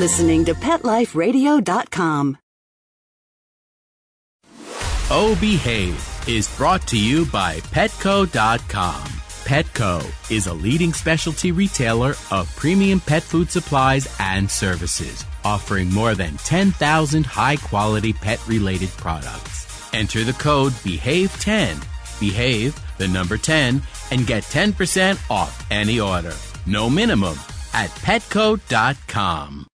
listening to PetLifeRadio.com. Oh Behave is brought to you by Petco.com. Petco is a leading specialty retailer of premium pet food supplies and services, offering more than 10,000 high-quality pet-related products. Enter the code BEHAVE10, BEHAVE, the number 10, and get 10% off any order. No minimum at Petco.com.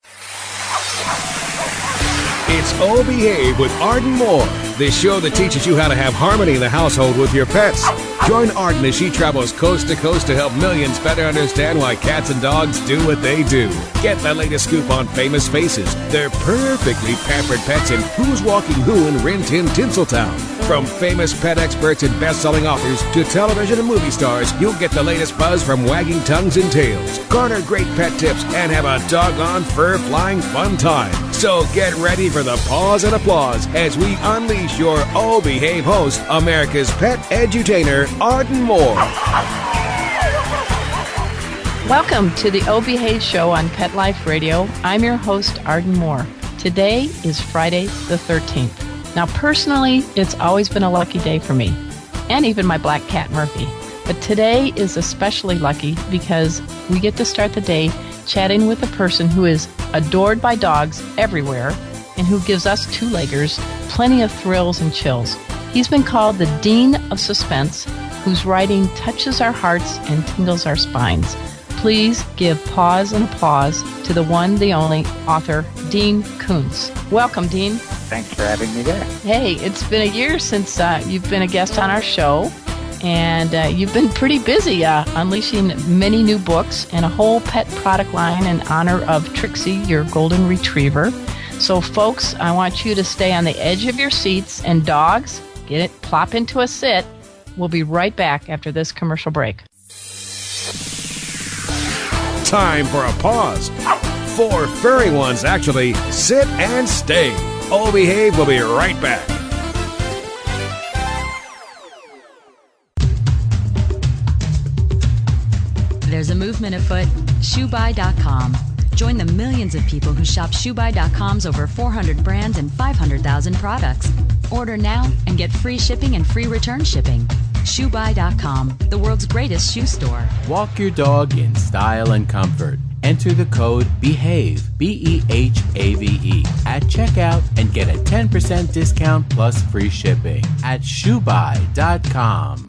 It's Oh Behave with Arden Moore, the show that teaches you how to have harmony in the household with your pets. Join Arden as she travels coast to coast to help millions better understand why cats and dogs do what they do. Get the latest scoop on famous faces, their perfectly pampered pets, and who's walking who in Rin Tin Tinseltown. From famous pet experts and best-selling authors to television and movie stars, you'll get the latest buzz from wagging tongues and tails. Garner great pet tips and have a doggone fur-flying fun time. So get ready for the pause and applause as we unleash your Oh Behave host, America's pet edutainer, Arden Moore. Welcome to the Oh Behave show on Pet Life Radio. I'm your host, Arden Moore. Today is Friday the 13th. Now, personally, it's always been a lucky day for me, and even my black cat, Murphy. But today is especially lucky because we get to start the day chatting with a person who is adored by dogs everywhere and who gives us two-leggers plenty of thrills and chills. He's been called the Dean of Suspense, whose writing touches our hearts and tingles our spines. Please give pause and applause to the one, the only author, Dean Koontz. Welcome, Dean. Thanks for having me there. Hey, it's been a year since you've been a guest on our show, and you've been pretty busy unleashing many new books and a whole pet product line in honor of Trixie, your golden retriever. So, folks, I want you to stay on the edge of your seats, and dogs, plop into a sit. We'll be right back after this commercial break. Time for a pause. 4 furry ones actually sit and stay. Oh Behave will be right back. There's a movement afoot. ShoeBuy.com. Join the millions of people who shop ShoeBuy.com's over 400 brands and 500,000 products. Order now and get free shipping and free return shipping. ShoeBuy.com, the world's greatest shoe store. Walk your dog in style and comfort. Enter the code BEHAVE, BEHAVE, at checkout and get a 10% discount plus free shipping at ShoeBuy.com.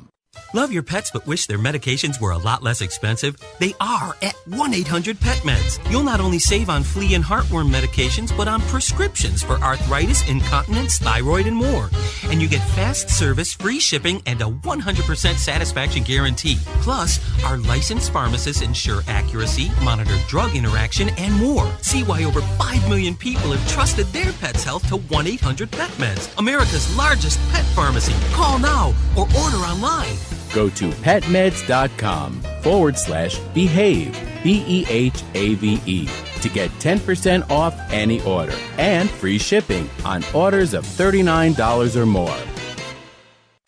Love your pets but wish their medications were a lot less expensive? They are at 1-800-PET-MEDS. You'll not only save on flea and heartworm medications, but on prescriptions for arthritis, incontinence, thyroid, and more. And you get fast service, free shipping, and a 100% satisfaction guarantee. Plus, our licensed pharmacists ensure accuracy, monitor drug interaction, and more. See why over 5 million people have trusted their pet's health to 1-800-PET-MEDS, America's largest pet pharmacy. Call now or order online. Go to petmeds.com/behave, BEHAVE, to get 10% off any order and free shipping on orders of $39 or more.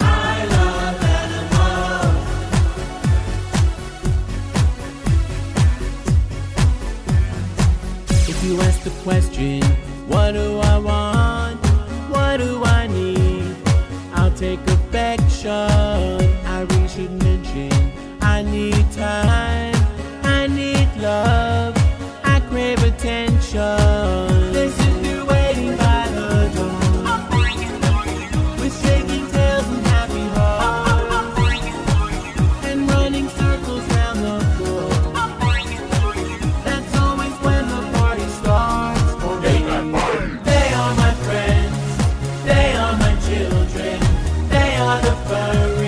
I love animals. If you ask the question, what do I want? What do I need? I'll take affection. I really should mention I need time, I need love, I crave attention. This is me waiting by the door, with shaking tails and happy hearts, and running circles round the floor. That's always when the party starts for me. They are my friends, they are my children, they are the furry.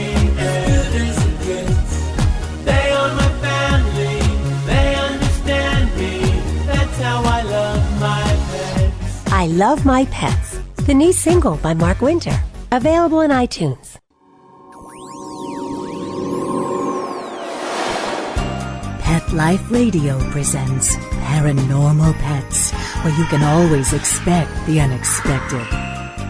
I Love My Pets, the new single by Mark Winter, available on iTunes. Pet Life Radio presents Paranormal Pets, where you can always expect the unexpected.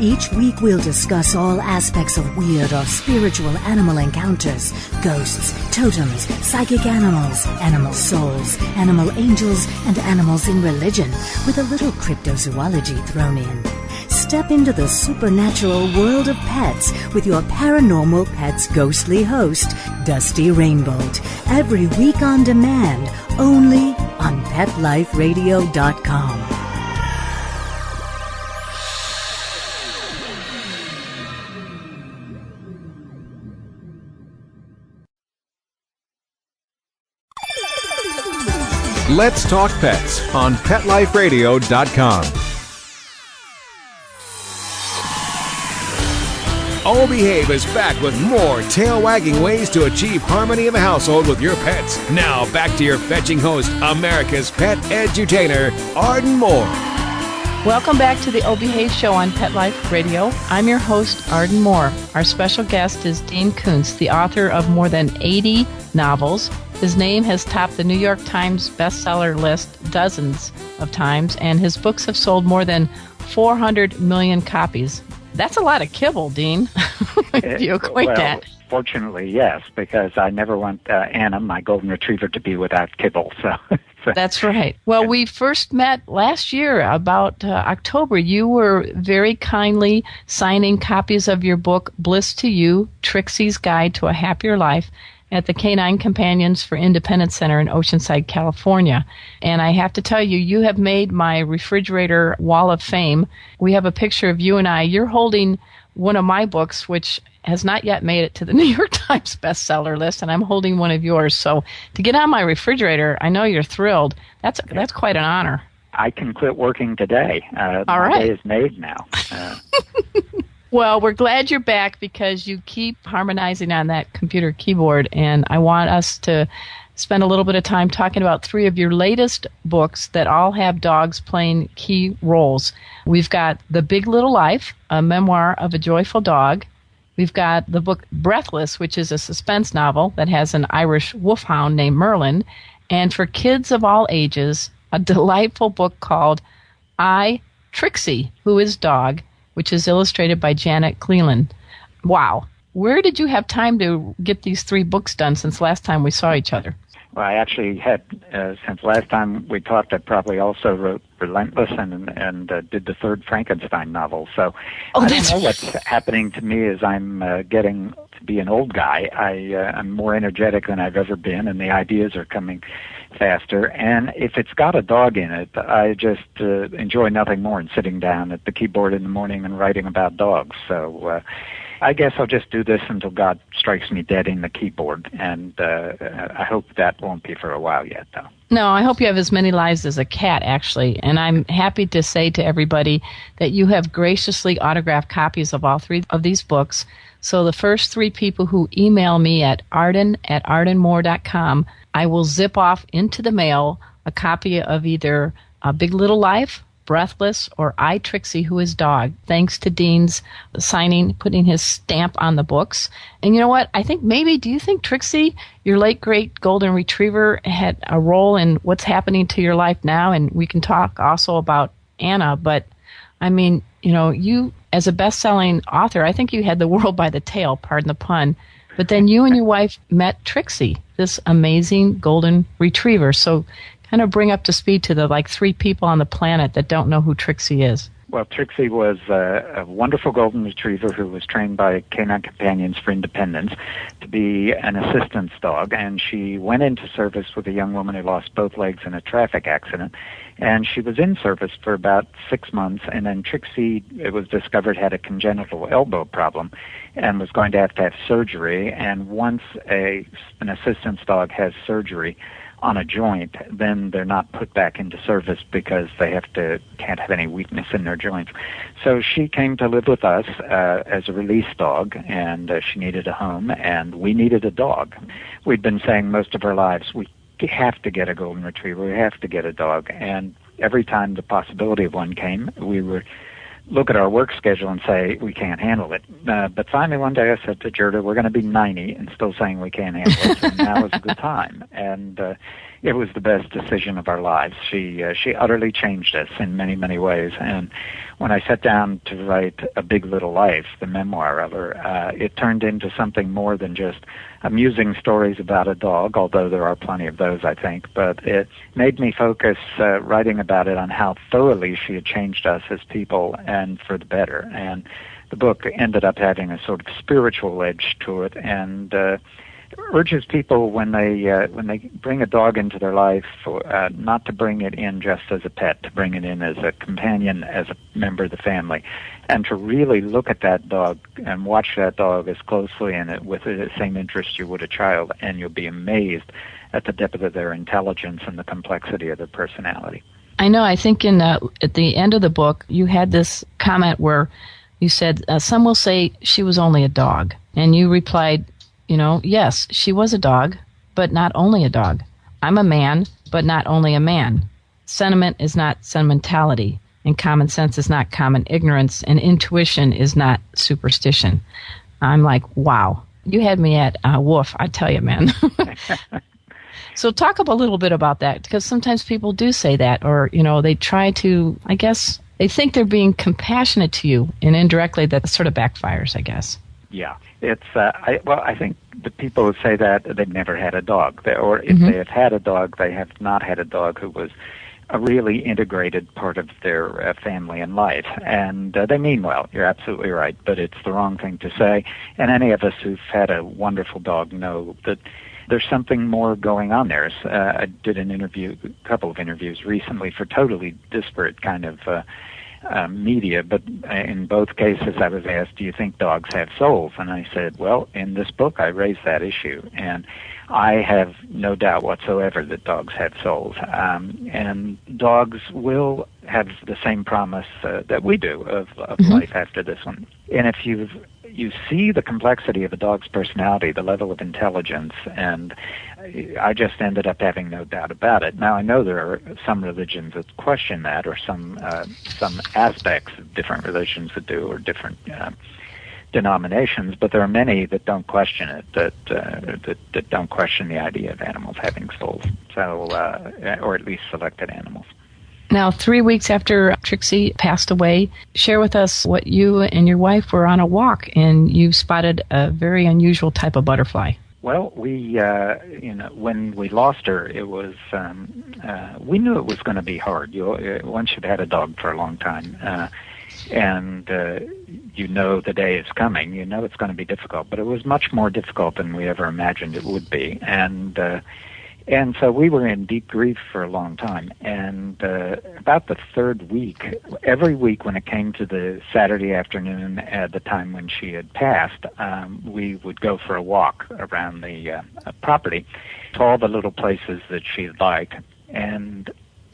Each week we'll discuss all aspects of weird or spiritual animal encounters, ghosts, totems, psychic animals, animal souls, animal angels, and animals in religion, with a little cryptozoology thrown in. Step into the supernatural world of pets with your paranormal pet's ghostly host, Dusty Rainbolt, every week on demand, only on PetLifeRadio.com. Let's Talk Pets on PetLifeRadio.com. Oh Behave is back with more tail-wagging ways to achieve harmony in the household with your pets. Now, back to your fetching host, America's pet edutainer, Arden Moore. Welcome back to the Oh Behave Show on Pet Life Radio. I'm your host, Arden Moore. Our special guest is Dean Koontz, the author of more than 80 novels. His name has topped the New York Times bestseller list dozens of times, and his books have sold more than 400 million copies. That's a lot of kibble, Dean. Do you equate that? Fortunately, yes, because I never want Anna, my golden retriever, to be without kibble. So That's right. Well, we first met last year, about October. You were very kindly signing copies of your book, Bliss to You, Trixie's Guide to a Happier Life, at the Canine Companions for Independence Center in Oceanside, California. And I have to tell you, you have made my refrigerator wall of fame. We have a picture of you and I. You're holding one of my books, which has not yet made it to the New York Times bestseller list, and I'm holding one of yours. So to get on my refrigerator, I know you're thrilled. That's quite an honor. I can quit working today. All my right. day is made now. Well, we're glad you're back because you keep harmonizing on that computer keyboard, and I want us to spend a little bit of time talking about 3 of your latest books that all have dogs playing key roles. We've got The Big Little Life, a memoir of a joyful dog. We've got the book Breathless, which is a suspense novel that has an Irish wolfhound named Merlin. And for kids of all ages, a delightful book called Trixie Who Is Dog, which is illustrated by Janet Cleland. Wow. Where did you have time to get these 3 books done since last time we saw each other? Well, I actually had, since last time we talked, I probably also wrote Relentless and did the 3rd Frankenstein novel. So I don't know what's happening to me as I'm getting to be an old guy. I'm more energetic than I've ever been, and the ideas are coming faster. And if it's got a dog in it, I just enjoy nothing more than sitting down at the keyboard in the morning and writing about dogs. So I guess I'll just do this until God strikes me dead in the keyboard, and I hope that won't be for a while yet, though. No, I hope you have as many lives as a cat, actually. And I'm happy to say to everybody that you have graciously autographed copies of all 3 of these books. So the first 3 people who email me at arden@ardenmoore.com, I will zip off into the mail a copy of either A Big Little Life, Breathless, or Trixie Who Is Dog, thanks to Dean's signing, putting his stamp on the books. And you know what? Do you think Trixie, your late great golden retriever, had a role in what's happening to your life now? And we can talk also about Anna, but I mean, you as a best-selling author, I think you had the world by the tail, pardon the pun. But then you and your wife met Trixie, this amazing golden retriever. So kind of bring up to speed to the 3 people on the planet that don't know who Trixie is. Well, Trixie was a wonderful golden retriever who was trained by Canine Companions for Independence to be an assistance dog, and she went into service with a young woman who lost both legs in a traffic accident. And she was in service for about 6 months, and then Trixie, it was discovered, had a congenital elbow problem and was going to have surgery. And once an assistance dog has surgery on a joint, then they're not put back into service because they can't have any weakness in their joints. So she came to live with us as a release dog, and she needed a home, and we needed a dog. We'd been saying most of our lives, we have to get a golden retriever, we have to get a dog. And every time the possibility of one came, we would look at our work schedule and say, we can't handle it. But finally one day I said to Gerda, we're going to be 90 and still saying we can't handle it, and now is a good time. And it was the best decision of our lives. She utterly changed us in many, many ways. And when I sat down to write A Big Little Life, the memoir of her, it turned into something more than just amusing stories about a dog, although there are plenty of those, I think. But it made me focus, writing about it, on how thoroughly she had changed us as people and for the better. And the book ended up having a sort of spiritual edge to it, and urges people when they bring a dog into their life, not to bring it in just as a pet, to bring it in as a companion, as a member of the family, and to really look at that dog and watch that dog as closely and with the same interest you would a child, and you'll be amazed at the depth of their intelligence and the complexity of their personality. I know. I think at the end of the book, you had this comment where you said, some will say she was only a dog. And you replied, yes, she was a dog, but not only a dog. I'm a man, but not only a man. Sentiment is not sentimentality, and common sense is not common ignorance, and intuition is not superstition. I'm like, wow. You had me at woof, I tell you, man. So talk a little bit about that, because sometimes people do say that, or, they try to, I guess, they think they're being compassionate to you, and indirectly that sort of backfires, I guess. Yeah, it's. I think the people who say that, they've never had a dog, or if they have had a dog, they have not had a dog who was a really integrated part of their family and life. And they mean well. You're absolutely right, but it's the wrong thing to say. And any of us who've had a wonderful dog know that there's something more going on there. I did a couple of interviews recently for totally disparate kind of media, but in both cases I was asked, do you think dogs have souls? And I said, well, in this book I raised that issue, and I have no doubt whatsoever that dogs have souls. And dogs will have the same promise that we do of life after this one. And if you see the complexity of a dog's personality, the level of intelligence, and I just ended up having no doubt about it. Now, I know there are some religions that question that, or some aspects of different religions that do, or different denominations, but there are many that don't question it, that don't question the idea of animals having souls, so or at least selected animals. Now, 3 weeks after Trixie passed away, share with us what you and your wife were on a walk, and you spotted a very unusual type of butterfly. Well, we, when we lost her, it was, we knew it was going to be hard. Once you've had a dog for a long time, and you know the day is coming, you know it's going to be difficult. But it was much more difficult than we ever imagined it would be. And so we were in deep grief for a long time. And about the third week, every week when it came to the Saturday afternoon at the time when she had passed, we would go for a walk around the property to all the little places that she liked. And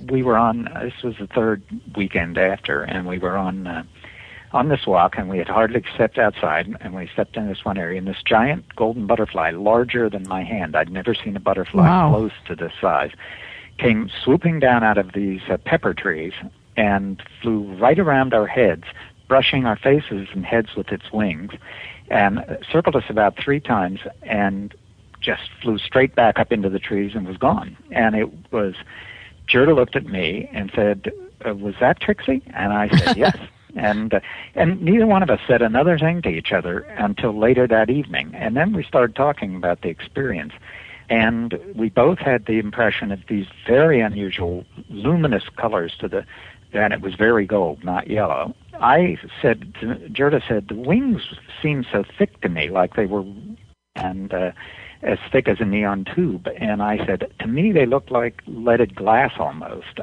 we were this was the third weekend after, and we were on this walk, and we had hardly stepped outside, and we stepped in this one area, and this giant golden butterfly, larger than my hand, I'd never seen a butterfly close to this size, came swooping down out of these pepper trees and flew right around our heads, brushing our faces and heads with its wings, and circled us about 3 times, and just flew straight back up into the trees and was gone. And it was, Gerda looked at me and said, was that Trixie? And I said, yes. And neither one of us said another thing to each other until later that evening. And then we started talking about the experience. And we both had the impression of these very unusual, luminous colors and it was very gold, not yellow. Gerda said, the wings seemed so thick to me, like they were, and as thick as a neon tube. And I said, to me, they looked like leaded glass almost.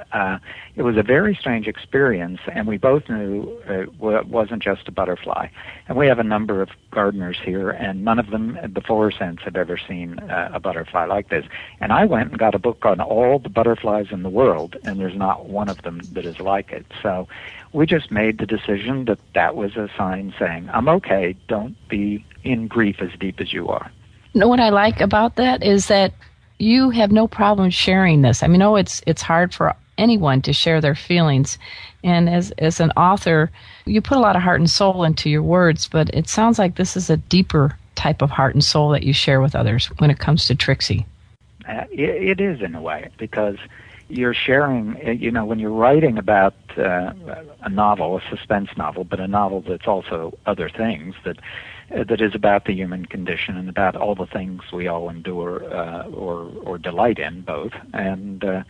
It was a very strange experience, and we both knew it wasn't just a butterfly. And we have a number of gardeners here, and none of them before or since have ever seen a butterfly like this. And I went and got a book on all the butterflies in the world, and there's not one of them that is like it. So we just made the decision that was a sign saying, I'm okay, don't be in grief as deep as you are. You know what I like about that is that you have no problem sharing this. I mean, it's hard for anyone to share their feelings. And as an author, you put a lot of heart and soul into your words, but it sounds like this is a deeper type of heart and soul that you share with others when it comes to Trixie. It is in a way, because you're sharing, when you're writing about a novel, a suspense novel, but a novel that's also other things, that is about the human condition and about all the things we all endure or delight in, both. And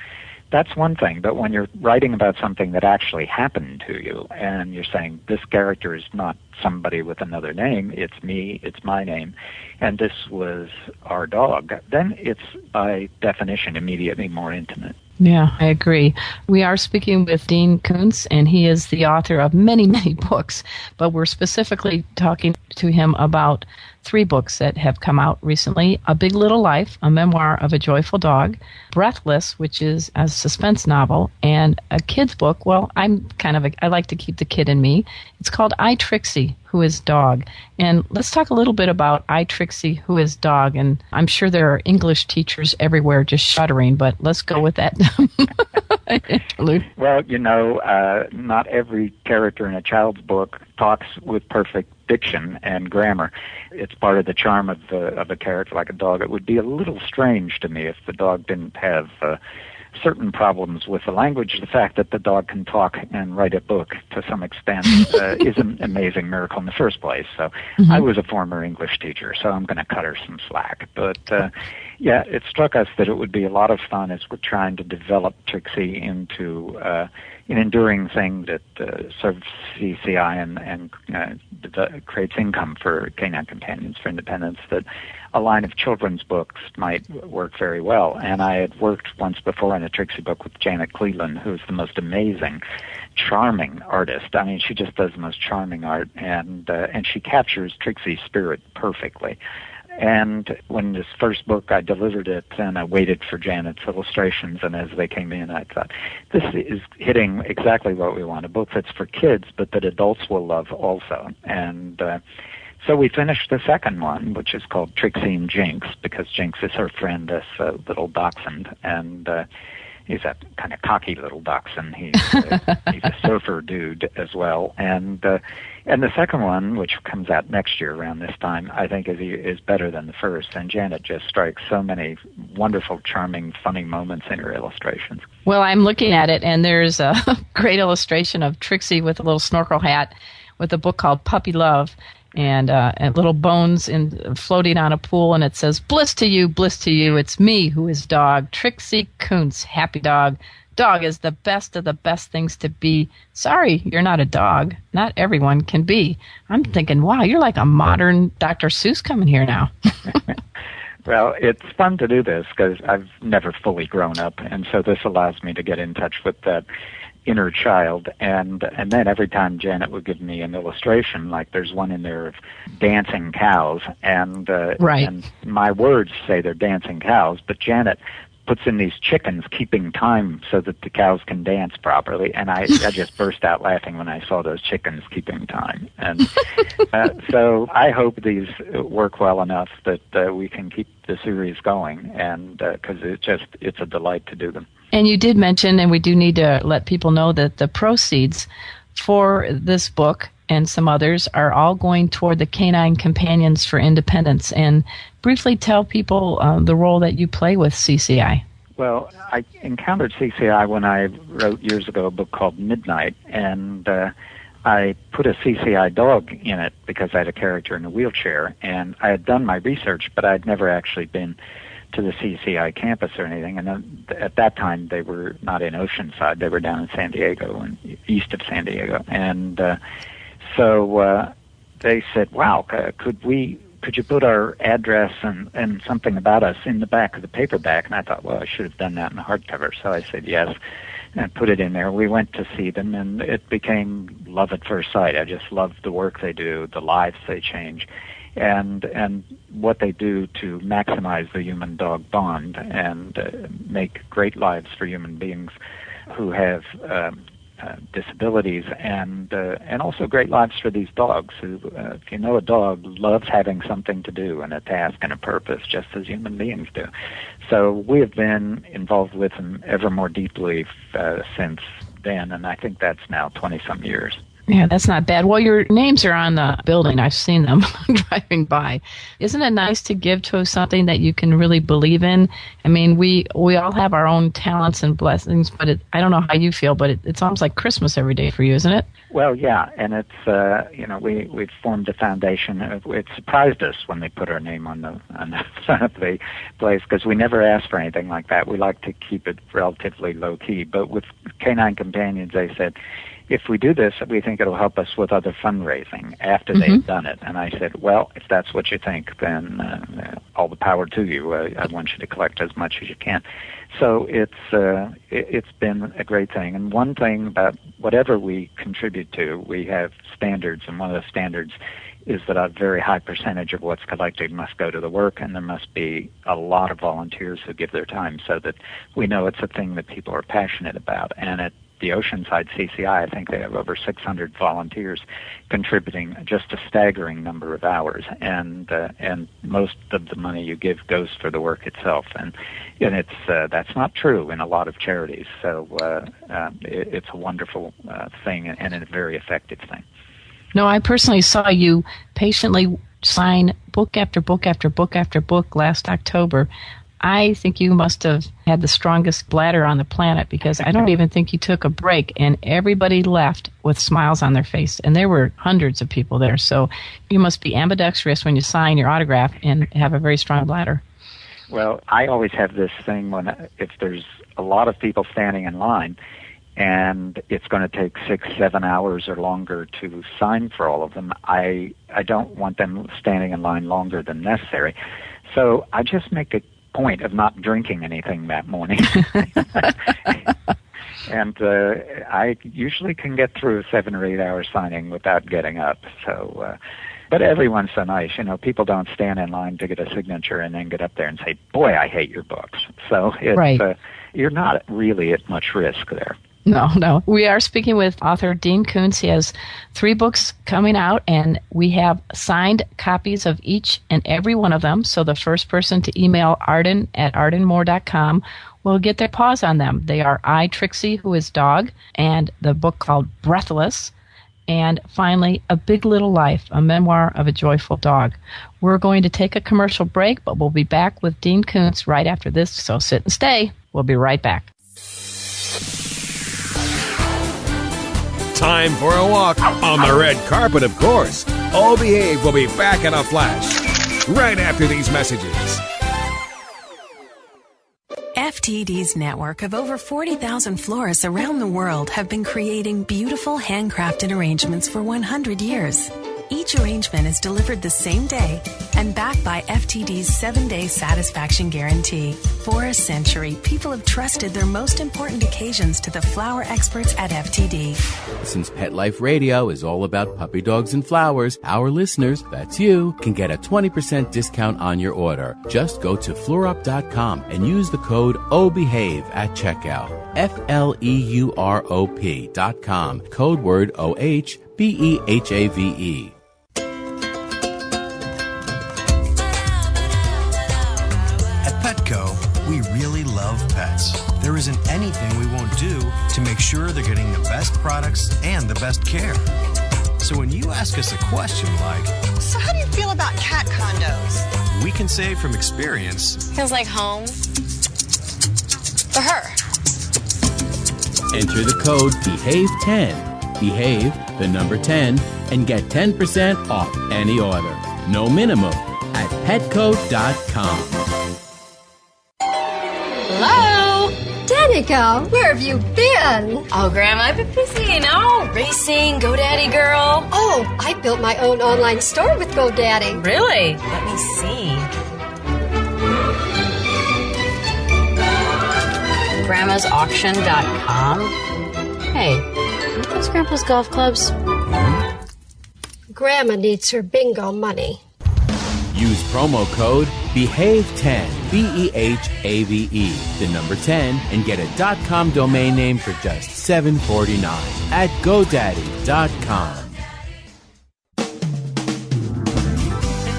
that's one thing. But when you're writing about something that actually happened to you, and you're saying, this character is not somebody with another name, it's me, it's my name, and this was our dog, then it's by definition immediately more intimate. Yeah, I agree. We are speaking with Dean Koontz, and he is the author of many, many books, but we're specifically talking to him about 3 books that have come out recently: A Big Little Life, a memoir of a joyful dog; Breathless, which is a suspense novel; and a kid's book. Well, I like to keep the kid in me. It's called I, Trixie, Who Is Dog. And let's talk a little bit about I, Trixie, Who Is Dog. And I'm sure there are English teachers everywhere just shuddering, but let's go with that interlude. Well, not every character in a child's book talks with perfect diction and grammar. It's part of the charm of a character like a dog. It would be a little strange to me if the dog didn't have certain problems with the language. The fact that the dog can talk and write a book to some extent is an amazing miracle in the first place. So I was a former English teacher, so I'm going to cut her some slack. But it struck us that it would be a lot of fun as we're trying to develop Trixie into an enduring thing that serves CCI and creates income for Canine Companions for Independence, that a line of children's books might work very well. And I had worked once before in a Trixie book with Janet Cleland, who's the most amazing, charming artist. I mean, she just does the most charming art, and she captures Trixie's spirit perfectly. And when this first book, I delivered it, and I waited for Janet's illustrations, and as they came in, I thought, this is hitting exactly what we want, a book that's for kids, but that adults will love also. And so we finished the second one, which is called Trixie and Jinx, because Jinx is her friend, this little dachshund, and he's a kind of cocky little dachshund. He's a surfer dude as well. And the second one, which comes out next year around this time, I think is better than the first. And Janet just strikes so many wonderful, charming, funny moments in her illustrations. Well, I'm looking at it, and there's a great illustration of Trixie with a little snorkel hat with a book called Puppy Love. And little bones floating on a pool, and it says, bliss to you, it's me who is dog, Trixie Koontz, happy dog. Dog is the best of the best things to be. Sorry, you're not a dog. Not everyone can be. I'm thinking, wow, you're like a modern Dr. Seuss coming here now. Well, it's fun to do this because I've never fully grown up, and so this allows me to get in touch with that inner child, and then every time Janet would give me an illustration, like there's one in there of dancing cows, and my words say they're dancing cows, but Janet puts in these chickens keeping time so that the cows can dance properly, and I just burst out laughing when I saw those chickens keeping time. And so I hope these work well enough that we can keep the series going, and because it's a delight to do them. And you did mention, and we do need to let people know, that the proceeds for this book and some others are all going toward the Canine Companions for Independence. And briefly tell people the role that you play with CCI. Well, I encountered CCI when I wrote years ago a book called Midnight, and I put a CCI dog in it because I had a character in a wheelchair, and I had done my research, but I'd never actually been to the CCI campus or anything. And at that time, they were not in Oceanside. They were down in San Diego and east of San Diego. And so they said, wow, could you put our address and something about us in the back of the paperback? And I thought, well, I should have done that in the hardcover. So I said yes and put it in there. We went to see them, and it became love at first sight. I just loved the work they do, the lives they change, and what they do to maximize the human-dog bond and make great lives for human beings who have disabilities, and also great lives for these dogs who, if you know a dog, loves having something to do and a task and a purpose, just as human beings do. So we have been involved with them ever more deeply since then, and I think that's now 20-some years. Yeah, that's not bad. Well, your names are on the building. I've seen them driving by. Isn't it nice to give to something that you can really believe in? I mean, we all have our own talents and blessings, but I don't know how you feel, but it's almost like Christmas every day for you, isn't it? Well, yeah, and it's we've formed a foundation. It surprised us when they put our name on the front of the place, because we never asked for anything like that. We like to keep it relatively low key. But with Canine Companions, they said, if we do this, we think it'll help us with other fundraising after they've done it. And I said, well, if that's what you think, then all the power to you. I want you to collect as much as you can. So it's been a great thing. And one thing about whatever we contribute to, we have standards, and one of the standards is that a very high percentage of what's collected must go to the work, and there must be a lot of volunteers who give their time so that we know it's a thing that people are passionate about. And at the Oceanside CCI, I think they have over 600 volunteers contributing just a staggering number of hours, and most of the money you give goes for the work itself, and it's that's not true in a lot of charities. So it's a wonderful thing and a very effective thing. No, I personally saw you patiently sign book after book after book after book last October. I think you must have had the strongest bladder on the planet, because I don't even think you took a break, and everybody left with smiles on their face, and there were hundreds of people there. So you must be ambidextrous when you sign your autograph and have a very strong bladder. Well, I always have this thing if there's a lot of people standing in line, and it's going to take 6-7 hours or longer to sign for all of them, I don't want them standing in line longer than necessary. So I just make a point of not drinking anything that morning. And I usually can get through 7 or 8 hours signing without getting up. So, but everyone's so nice. You know, people don't stand in line to get a signature and then get up there and say, boy, I hate your books. So it's, you're not really at much risk there. No. We are speaking with author Dean Koontz. He has 3 books coming out, and we have signed copies of each and every one of them. So the first person to email Arden at ardenmoore.com will get their paws on them. They are I, Trixie Who Is Dog, and the book called Breathless, and finally, A Big Little Life, a memoir of a joyful dog. We're going to take a commercial break, but we'll be back with Dean Koontz right after this, so sit and stay. We'll be right back. Time for a walk on the red carpet, of course. Oh Behave will be back in a flash right after these messages. FTD's network of over 40,000 florists around the world have been creating beautiful handcrafted arrangements for 100 years. Each arrangement is delivered the same day and backed by FTD's 7-day satisfaction guarantee. For a century, people have trusted their most important occasions to the flower experts at FTD. Since Pet Life Radio is all about puppy dogs and flowers, our listeners, that's you, can get a 20% discount on your order. Just go to fleurop.com and use the code OBEHAVE at checkout. FLEUROP.com. Code word OHBEHAVE. We really love pets. There isn't anything we won't do to make sure they're getting the best products and the best care. So when you ask us a question like, so how do you feel about cat condos? We can say from experience, feels like home for her. Enter the code BEHAVE10, BEHAVE, the number 10, and get 10% off any order. No minimum at petco.com. Hello? Danica, where have you been? Oh, Grandma, I've been busy, you know, racing, GoDaddy girl. Oh, I built my own online store with GoDaddy. Really? Let me see. Grandma'sAuction.com. Hey, what's Grandpa's golf clubs? Grandma needs her bingo money. Use promo code BEHAVE10, BEHAVE, the number 10, and get a .com domain name for just $7.49 at GoDaddy.com.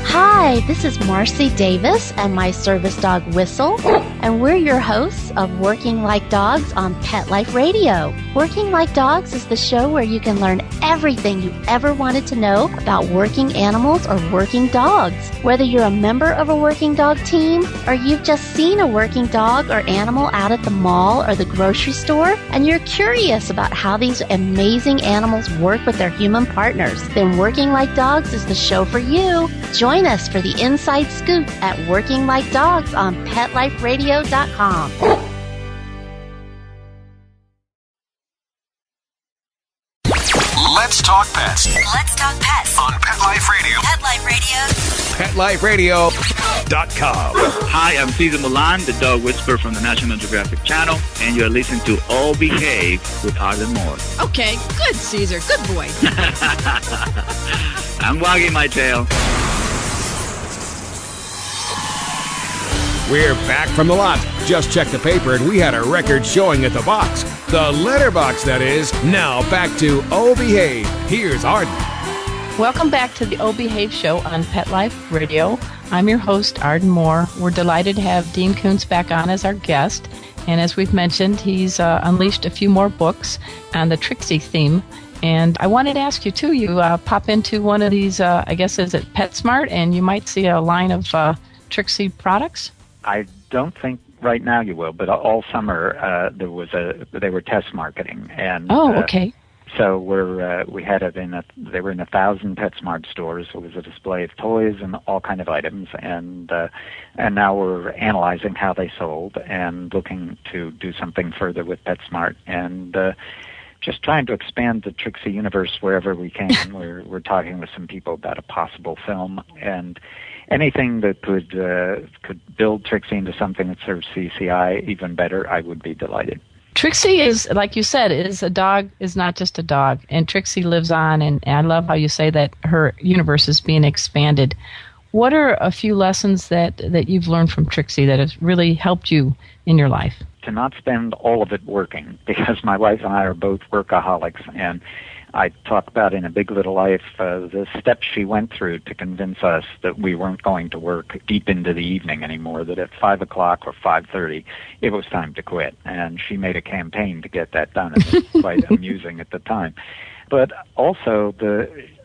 Hi. Hi, this is Marcy Davis and my service dog Whistle, and we're your hosts of Working Like Dogs on Pet Life Radio. Working Like Dogs is the show where you can learn everything you ever wanted to know about working animals or working dogs. Whether you're a member of a working dog team or you've just seen a working dog or animal out at the mall or the grocery store and you're curious about how these amazing animals work with their human partners, then Working Like Dogs is the show for you. Join us for the inside scoop at Working Like Dogs on PetLifeRadio.com. Let's talk pets. Let's talk pets On Pet Life Radio. Pet Life PetLifeRadio.com. Hi, I'm Cesar Milan, the dog whisperer from the National Geographic Channel, and you're listening to All Behave with Arden Moore. Okay, good, Caesar. Good boy. I'm wagging my tail. We're back from the lot. Just checked the paper and we had a record showing at the box. The letterbox, that is. Now back to Oh Behave. Here's Arden. Welcome back to the Oh Behave show on Pet Life Radio. I'm your host, Arden Moore. We're delighted to have Dean Koontz back on as our guest. And as we've mentioned, he's unleashed a few more books on the Trixie theme. And I wanted to ask you, too, you pop into one of these, I guess, is it PetSmart? And you might see a line of Trixie products? I don't think right now you will, but all summer they were test marketing, and okay. So we had it they were in 1,000 PetSmart stores. It was a display of toys and all kind of items, and now we're analyzing how they sold and looking to do something further with PetSmart and just trying to expand the Trixie universe wherever we can. We're talking with some people about a possible film and anything that could build Trixie into something that serves CCI even better, I would be delighted. Trixie is, like you said, is not just a dog, and Trixie lives on, and I love how you say that her universe is being expanded. What are a few lessons that you've learned from Trixie that has really helped you in your life? To not spend all of it working, because my wife and I are both workaholics, and I talk about in A Big Little Life the steps she went through to convince us that we weren't going to work deep into the evening anymore, that at 5 o'clock or 5:30 it was time to quit. And she made a campaign to get that done. It was quite amusing at the time. But also,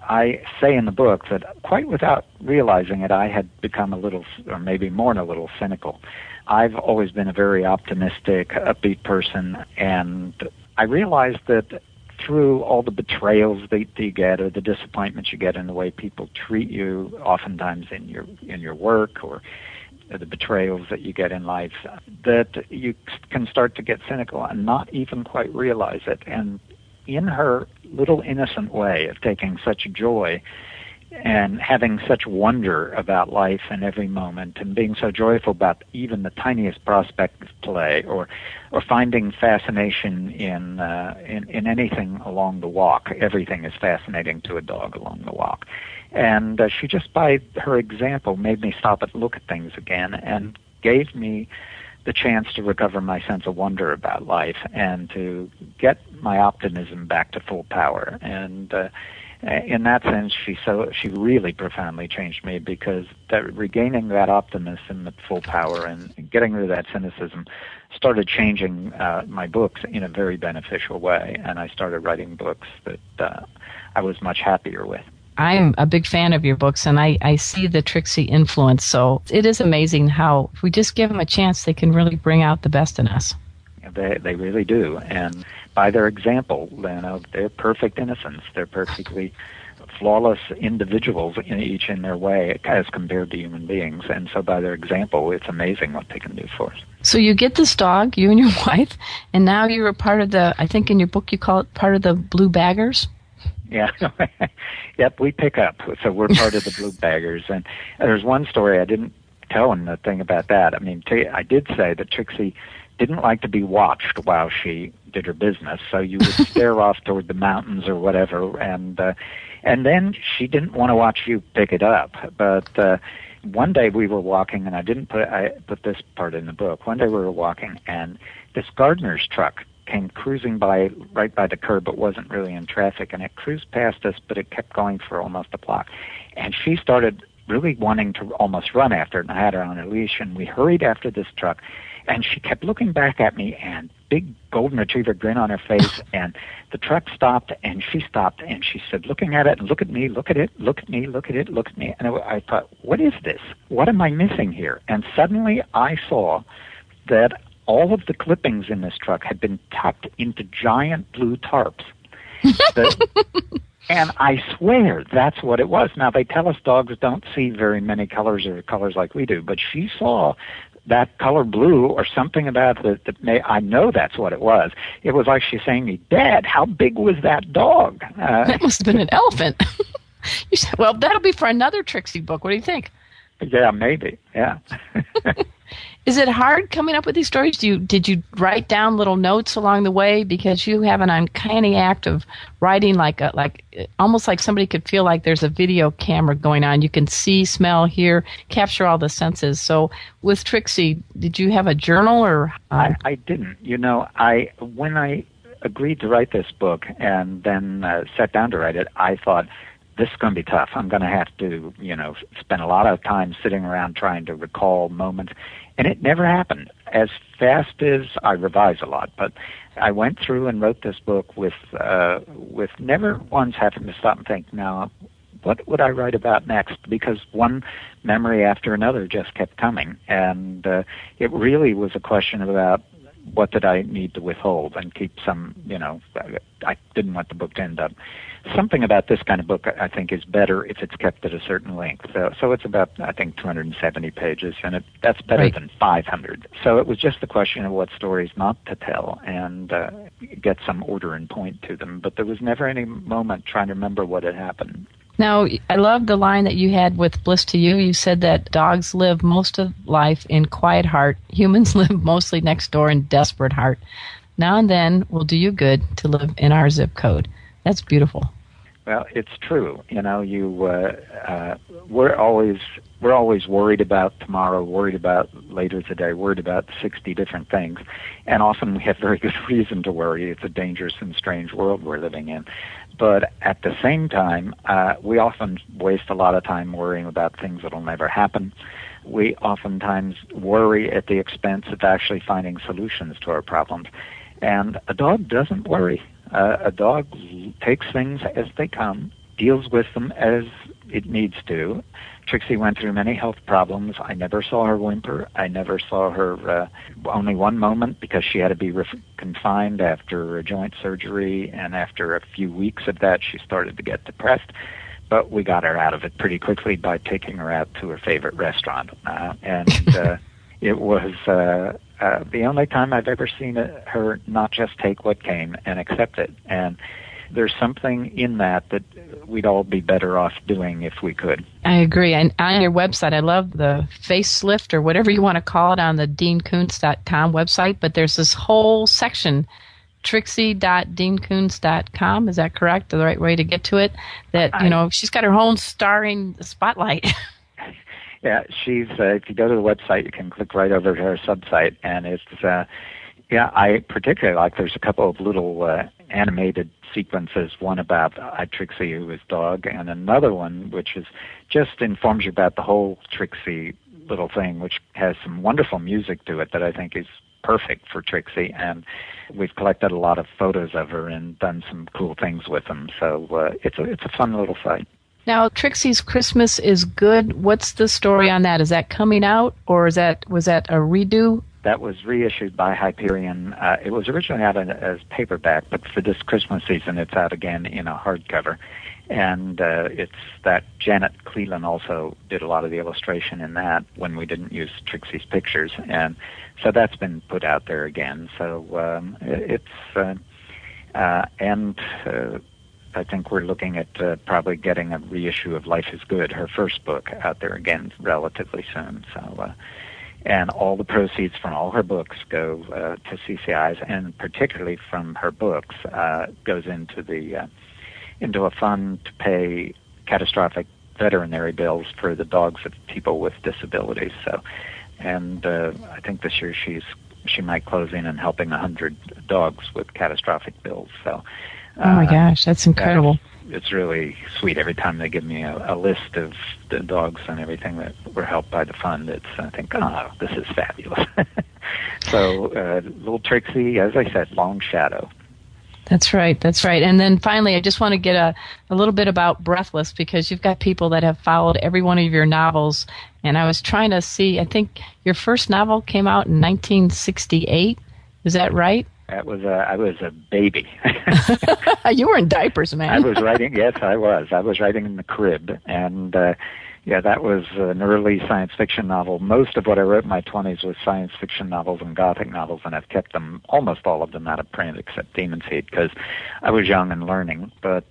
I say in the book that quite without realizing it, I had become a little, or maybe more than a little, cynical. I've always been a very optimistic, upbeat person, and I realized that through all the betrayals that you get or the disappointments you get in the way people treat you, oftentimes in your work, or the betrayals that you get in life, that you can start to get cynical and not even quite realize it. And in her little innocent way of taking such joy and having such wonder about life in every moment and being so joyful about even the tiniest prospect of play or finding fascination in anything along the walk. Everything is fascinating to a dog along the walk. And she just, by her example, made me stop and look at things again and gave me the chance to recover my sense of wonder about life and to get my optimism back to full power. And in that sense, she really profoundly changed me, because regaining that optimism at full power and getting rid of that cynicism started changing my books in a very beneficial way, and I started writing books that I was much happier with. I'm a big fan of your books, and I see the Trixie influence, so it is amazing how if we just give them a chance, they can really bring out the best in us. They really do, and by their example, they're perfect innocents. They're perfectly flawless individuals, each in their way, as compared to human beings. And so by their example, it's amazing what they can do for us. So you get this dog, you and your wife, and now you're a part of the, I think in your book you call it part of the Blue Baggers? Yeah. Yep, we pick up. So we're part of the Blue Baggers. And there's one story I didn't tell him the thing about that. I mean, I did say that Trixie didn't like to be watched while she did her business, so you would stare off toward the mountains or whatever, and then she didn't want to watch you pick it up. But one day we were walking, and I put this part in the book. One day we were walking, and this gardener's truck came cruising by right by the curb, but wasn't really in traffic, and it cruised past us, but it kept going for almost a block. And she started really wanting to almost run after it, and I had her on a leash, and we hurried after this truck, and she kept looking back at me, and big golden retriever grin on her face, and the truck stopped, and she stopped, and she said, looking at it, and look at me, look at it, look at me, look at it, look at me. And I thought, what is this? What am I missing here? And suddenly I saw that all of the clippings in this truck had been tucked into giant blue tarps. And I swear that's what it was. Now, they tell us dogs don't see very many colors or colors like we do, but she saw that color blue or something about it that I know that's what it was. It was like she's saying to me, Dad, how big was that dog? That must have been an elephant. You said, well, that'll be for another Trixie book. What do you think? Yeah, maybe. Yeah. Is it hard coming up with these stories? Did you write down little notes along the way? Because you have an uncanny act of writing like almost like somebody could feel like there's a video camera going on. You can see, smell, hear, capture all the senses. So with Trixie, did you have a journal or? I didn't. When I agreed to write this book and then sat down to write it, I thought, this is going to be tough. I'm going to have to, spend a lot of time sitting around trying to recall moments. And it never happened. As fast as I revise a lot, but I went through and wrote this book with never once having to stop and think, now, what would I write about next? Because one memory after another just kept coming. And it really was a question about what did I need to withhold and keep some, I didn't want the book to end up. Something about this kind of book, I think, is better if it's kept at a certain length. So it's about, I think, 270 pages, and that's better than 500. So it was just the question of what stories not to tell and get some order and point to them. But there was never any moment trying to remember what had happened. Now, I love the line that you had with Bliss to You. You said that dogs live most of life in quiet heart. Humans live mostly next door in desperate heart. Now and then will do you good to live in our zip code. That's beautiful. Well, it's true. We're always worried about tomorrow, worried about later today, worried about 60 different things, and often we have very good reason to worry. It's a dangerous and strange world we're living in. But at the same time, we often waste a lot of time worrying about things that'll never happen. We oftentimes worry at the expense of actually finding solutions to our problems. And a dog doesn't worry. A dog takes things as they come, deals with them as it needs to. Trixie went through many health problems. I never saw her whimper. I never saw her only one moment because she had to be confined after a joint surgery, and after a few weeks of that, she started to get depressed. But we got her out of it pretty quickly by taking her out to her favorite restaurant. It was the only time I've ever seen her not just take what came and accept it. And there's something in that we'd all be better off doing if we could. I agree. And on your website, I love the facelift or whatever you want to call it on the DeanKoontz.com website, but there's this whole section, Trixie.DeanKoontz.com. Is that correct? The right way to get to it? That, she's got her own starring spotlight. Yeah, she's, if you go to the website, you can click right over to her subsite, and it's, I particularly like, there's a couple of little animated sequences, one about Trixie Who Is Dog, and another one which is just informs you about the whole Trixie little thing, which has some wonderful music to it that I think is perfect for Trixie, and we've collected a lot of photos of her and done some cool things with them, so it's a fun little site. Now, Trixie's Christmas is Good. What's the story on that? Is that coming out, or was that a redo? That was reissued by Hyperion. It was originally out as paperback, but for this Christmas season, it's out again in a hardcover. And it's that Janet Cleland also did a lot of the illustration in that when we didn't use Trixie's pictures. And so that's been put out there again. So I think we're looking at probably getting a reissue of Life is Good, her first book, out there again relatively soon. So, and all the proceeds from all her books go to CCI's, and particularly from her books goes into a fund to pay catastrophic veterinary bills for the dogs of people with disabilities. So, and I think this year she might close in on helping 100 dogs with catastrophic bills. So. Oh my gosh, that's incredible. it's really sweet. Every time they give me a list of the dogs and everything that were helped by the fund, I think, oh, this is fabulous. So little Trixie, as I said, Long Shadow. That's right. And then finally, I just want to get a little bit about Breathless, because you've got people that have followed every one of your novels. And I was trying to see, I think your first novel came out in 1968. Is that right? I was a baby. You were in diapers, man. I was writing, yes, I was. I was writing in the crib. And that was an early science fiction novel. Most of what I wrote in my 20s was science fiction novels and Gothic novels, and I've kept them, almost all of them, out of print except Demon's Heat, because I was young and learning. But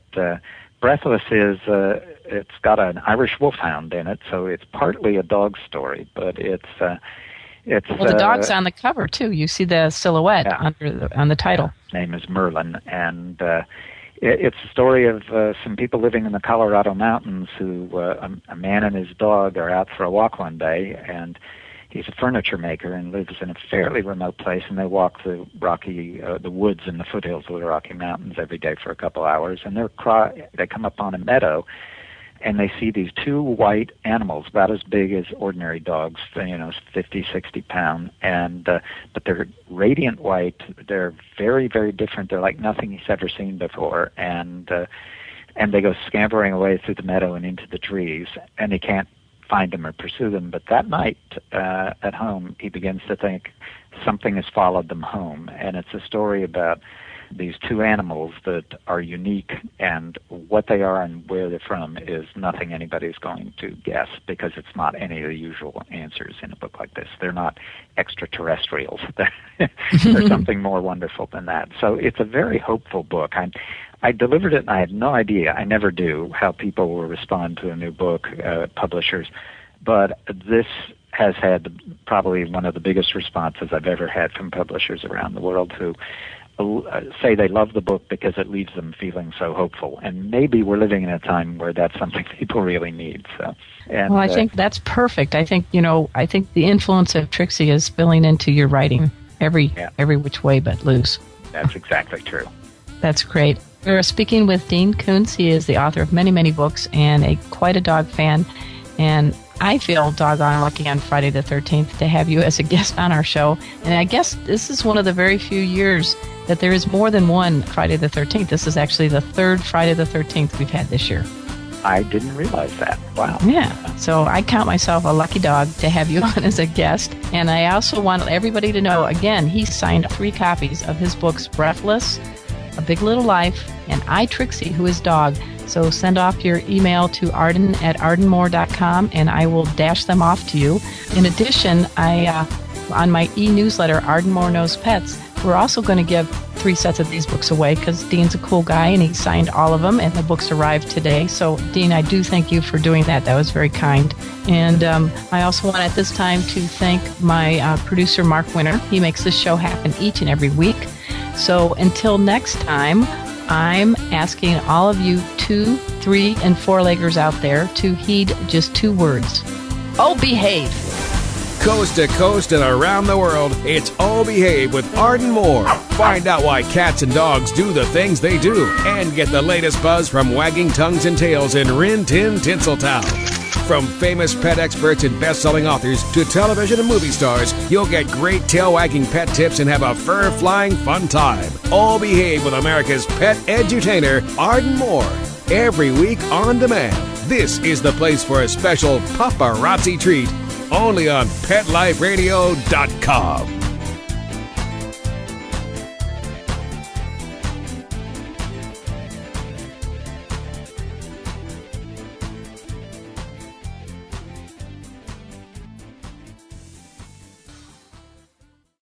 Breathless is, it's got an Irish wolfhound in it, so it's partly a dog story, but it's well, the dog's on the cover, too. You see the silhouette on the title. His name is Merlin, and it's a story of some people living in the Colorado mountains who, a man and his dog are out for a walk one day, and he's a furniture maker and lives in a fairly remote place, and they walk the the woods in the foothills of the Rocky Mountains every day for a couple hours, and they come upon a meadow, and they see these two white animals about as big as ordinary dogs, 50, 60 pound, and but they're radiant white. They're very, very different. They're like nothing he's ever seen before, and they go scampering away through the meadow and into the trees, and he can't find them or pursue them. But that night at home, he begins to think something has followed them home, and it's a story about these two animals that are unique, and what they are and where they're from is nothing anybody's going to guess, because it's not any of the usual answers in a book like this. They're not extraterrestrials. They're something more wonderful than that. So it's a very hopeful book. I delivered it, and I had no idea, I never do, how people will respond to a new book, publishers, but this has had probably one of the biggest responses I've ever had from publishers around the world who say they love the book because it leaves them feeling so hopeful. And maybe we're living in a time where that's something people really need. So, well, I think that's perfect. I think the influence of Trixie is spilling into your writing every which way but loose. That's exactly true. That's great. We're speaking with Dean Koontz. He is the author of many, many books and quite a dog fan. And I feel doggone lucky on Friday the 13th to have you as a guest on our show. And I guess this is one of the very few years that there is more than one Friday the 13th. This is actually the third Friday the 13th we've had this year. I didn't realize that. Wow. Yeah. So I count myself a lucky dog to have you on as a guest. And I also want everybody to know, again, he signed 3 copies of his books, Breathless, A Big Little Life, and I, Trixie, Who Is Dog. So send off your email to arden@ardenmoore.com, and I will dash them off to you. In addition, on my e-newsletter, Arden Moore Knows Pets, we're also going to give 3 sets of these books away because Dean's a cool guy and he signed all of them, and the books arrived today. So, Dean, I do thank you for doing that. That was very kind. And I also want at this time to thank my producer, Mark Winter. He makes this show happen each and every week. So until next time, I'm asking all of you 2, 3, and 4-leggers out there to heed just 2 words. Oh, behave. Coast to coast and around the world, it's Oh Behave with Arden Moore. Find out why cats and dogs do the things they do, and get the latest buzz from wagging tongues and tails in Rin Tin Tinseltown. From famous pet experts and best-selling authors to television and movie stars, you'll get great tail-wagging pet tips and have a fur-flying fun time. All Behave with America's pet edutainer, Arden Moore. Every week on demand. This is the place for a special paparazzi treat. Only on PetLifeRadio.com.